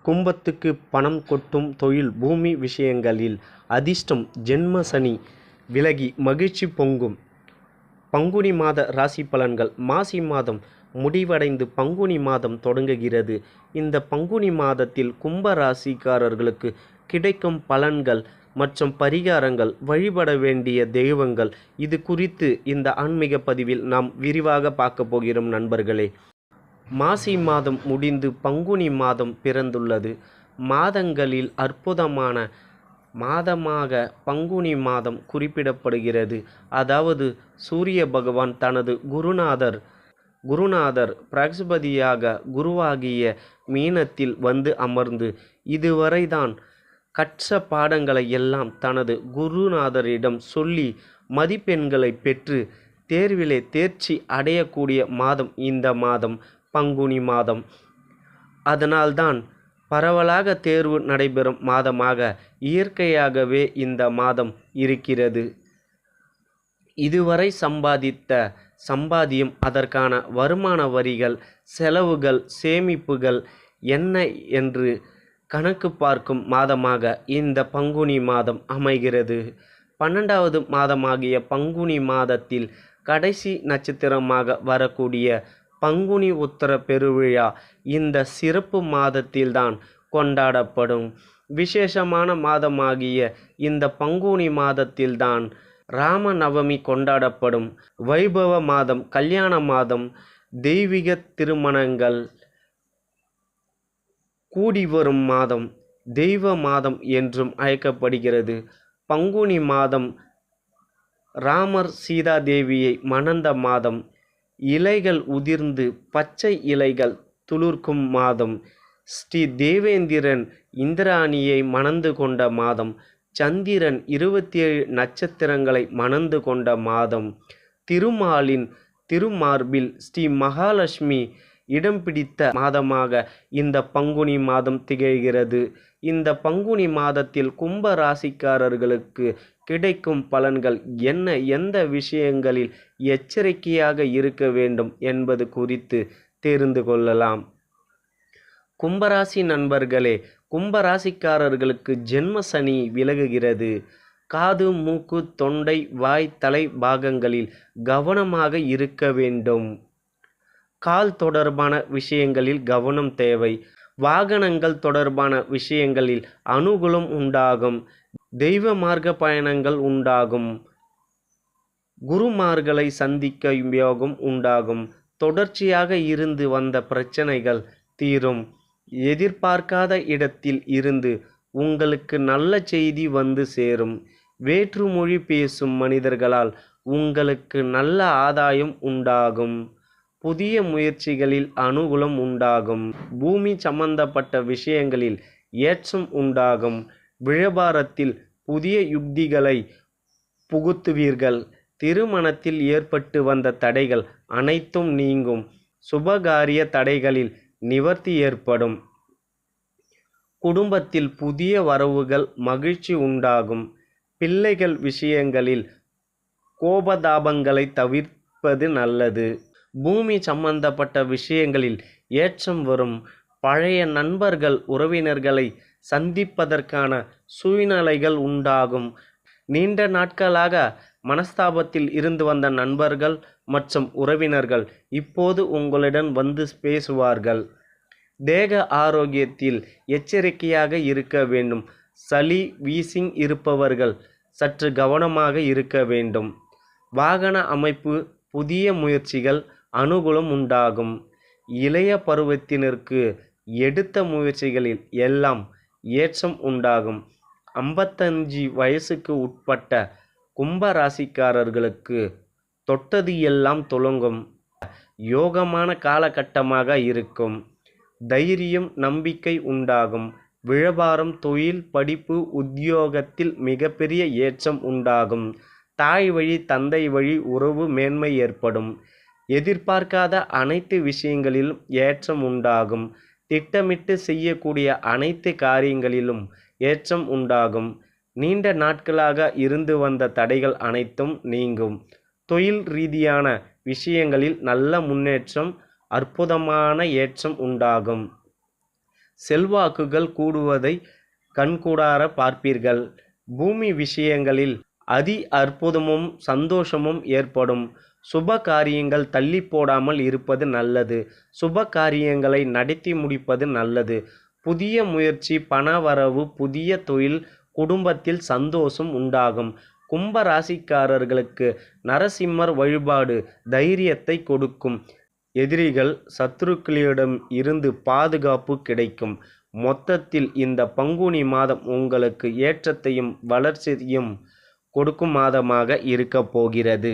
கும்பத்துக்கு பணம் கொட்டும் தொழில் பூமி விஷயங்களில் அதிர்ஷ்டம் ஜென்ம சனி விலகி மகிழ்ச்சி பொங்கும். பங்குனி மாத ராசி பலன்கள். மாசி மாதம் முடிவடைந்து பங்குனி மாதம் தொடங்குகிறது. இந்த பங்குனி மாதத்தில் கும்ப ராசிக்காரர்களுக்கு கிடைக்கும் பலன்கள் மற்றும் பரிகாரங்கள், வழிபட வேண்டிய தெய்வங்கள், இது குறித்து இந்த ஆன்மீக பதிவில் நாம் விரிவாக பார்க்க போகிறோம் நண்பர்களே. மாசி மாதம் முடிந்து பங்குனி மாதம் பிறந்துள்ளது. மாதங்களில் அற்புதமான மாதமாக பங்குனி மாதம் குறிப்பிடப்படுகிறது. அதாவது சூரிய பகவான் தனது குருநாதர் பிரகஸ்பதியாக குருவாகிய மீனத்தில் வந்து அமர்ந்து இதுவரைதான் கற்ற பாடங்களை எல்லாம் தனது குருநாதரிடம் சொல்லி மதிப்பெண்களை பெற்று தேர்விலே தேர்ச்சி அடையக்கூடிய மாதம் இந்த மாதம் பங்குனி மாதம். அதனால்தான் பரவலாக தேர்வு நடைபெறும் மாதமாக இயற்கையாகவே இந்த மாதம் இருக்கிறது. இதுவரை சம்பாதித்த சம்பாத்தியம், அதற்கான வருமான வரிகள், செலவுகள், சேமிப்புகள் என்ன என்று கணக்கு பார்க்கும் மாதமாக இந்த பங்குனி மாதம் அமைகிறது. 12வது மாதமாகிய பங்குனி மாதத்தில் கடைசி நட்சத்திரமாக வரக்கூடிய பங்குனி உத்தர பெருவிழா இந்த சிறப்பு மாதத்தில்தான் கொண்டாடப்படும். விசேஷமான மாதமாகிய இந்த பங்குனி மாதத்தில்தான் ராம நவமி கொண்டாடப்படும். வைபவ மாதம், கல்யாண மாதம், தெய்வீக திருமணங்கள் கூடி வரும் மாதம், தெய்வ மாதம் என்றும் அழைக்கப்படுகிறது. பங்குனி மாதம் ராமர் சீதாதேவியை மணந்த மாதம். இலைகள் உதிர்ந்து பச்சை இலைகள் துளிர்க்கும் மாதம். ஸ்ரீ தேவேந்திரன் இந்திராணியை மணந்து கொண்ட மாதம். சந்திரன் 27 நட்சத்திரங்களை மணந்து கொண்ட மாதம். திருமாலின் திருமார்பில் ஸ்ரீ மகாலட்சுமி இடம் பிடித்த மாதமாக இந்த பங்குனி மாதம் திகழ்கிறது. இந்த பங்குனி மாதத்தில் கும்ப ராசிக்காரர்களுக்கு கிடைக்கும் பலன்கள் என்ன, எந்த விஷயங்களில் எச்சரிக்கையாக இருக்க வேண்டும் என்பது குறித்து தெரிந்து கொள்ளலாம். கும்பராசி நண்பர்களே, கும்பராசிக்காரர்களுக்கு ஜென்ம சனி விலகுகிறது. காது, மூக்கு, தொண்டை, வாய், தலை பாகங்களில் கவனமாக இருக்க வேண்டும். கால் தொடர்பான விஷயங்களில் கவனம் தேவை. வாகனங்கள் தொடர்பான விஷயங்களில் அனுகூலம் உண்டாகும். தெய்வ மார்க்க பயணங்கள் உண்டாகும். குருமார்களை சந்திக்க யோகம் உண்டாகும். தொடர்ச்சியாக இருந்து வந்த பிரச்சனைகள் தீரும். எதிர்பார்க்காத இடத்தில் இருந்து உங்களுக்கு நல்ல செய்தி வந்து சேரும். வேற்று மொழி பேசும் மனிதர்களால் உங்களுக்கு நல்ல ஆதாயம் உண்டாகும். புதிய முயற்சிகளில் அனுகூலம் உண்டாகும். பூமி சம்பந்தப்பட்ட விஷயங்களில் ஏற்றம் உண்டாகும். வியாபாரத்தில் புதிய யுக்திகளை புகுத்துவீர்கள். திருமணத்தில் ஏற்பட்டு வந்த தடைகள் அனைத்தும் நீங்கும். சுபகாரிய தடைகளில் நிவர்த்தி ஏற்படும். குடும்பத்தில் புதிய வரவுகள், மகிழ்ச்சி உண்டாகும். பிள்ளைகள் விஷயங்களில் கோபதாபங்களை தவிர்ப்பது நல்லது. பூமி சம்பந்தப்பட்ட விஷயங்களில் ஏற்றம் வரும். பழைய நண்பர்கள், உறவினர்களை சந்திப்பதற்கான சூழ்நிலைகள் உண்டாகும். நீண்ட நாட்களாக மனஸ்தாபத்தில் இருந்து வந்த நண்பர்கள் மற்றும் உறவினர்கள் இப்போது உங்களுடன் வந்து பேசுவார்கள். தேக ஆரோக்கியத்தில் எச்சரிக்கையாக இருக்க வேண்டும். சளி, வீசிங் இருப்பவர்கள் சற்று கவனமாக இருக்க வேண்டும். வாகன அமைப்பு, புதிய முயற்சிகள் அனுகூலம் உண்டாகும். இளைய பருவத்தினருக்கு எடுத்த முயற்சிகளில் எல்லாம் ஏற்றம் உண்டாகும். 55 வயசுக்கு உட்பட்ட கும்ப ராசிக்காரர்களுக்கு தொட்டது எல்லாம் துலங்கும். யோகமான காலகட்டமாக இருக்கும். தைரியம், நம்பிக்கை உண்டாகும். வியாபாரம், தொழில், படிப்பு, உத்தியோகத்தில் மிகப்பெரிய ஏற்றம் உண்டாகும். தாய் வழி, தந்தை வழி உறவு மேன்மை ஏற்படும். எதிர்பார்க்காத அனைத்து விஷயங்களிலும் ஏற்றம் உண்டாகும். திட்டமிட்டு செய்யக்கூடிய அனைத்து காரியங்களிலும் ஏற்றம் உண்டாகும். நீண்ட நாட்களாக இருந்து வந்த தடைகள் அனைத்தும் நீங்கும். தொழில் ரீதியான விஷயங்களில் நல்ல முன்னேற்றம், அற்புதமான ஏற்றம் உண்டாகும். செல்வாக்குகள் கூடுவதை கண்கூடார பார்ப்பீர்கள். பூமி விஷயங்களில் அற்புதமும் சந்தோஷமும் ஏற்படும். சுப காரியங்கள் தள்ளி போடாமல் இருப்பது நல்லது. சுப காரியங்களை நடத்தி முடிப்பது நல்லது. புதிய முயற்சி, பணவரவு, புதிய தொழில், குடும்பத்தில் சந்தோஷம் உண்டாகும். கும்ப ராசிக்காரர்களுக்கு நரசிம்மர் வழிபாடு தைரியத்தை கொடுக்கும். எதிரிகள் சத்துருக்களிடம் இருந்து பாதுகாப்பு கிடைக்கும். மொத்தத்தில் இந்த பங்குனி மாதம் உங்களுக்கு ஏற்றத்தையும் வளர்ச்சியையும் கொடுக்கும் மாதமாக இருக்கப் போகிறது.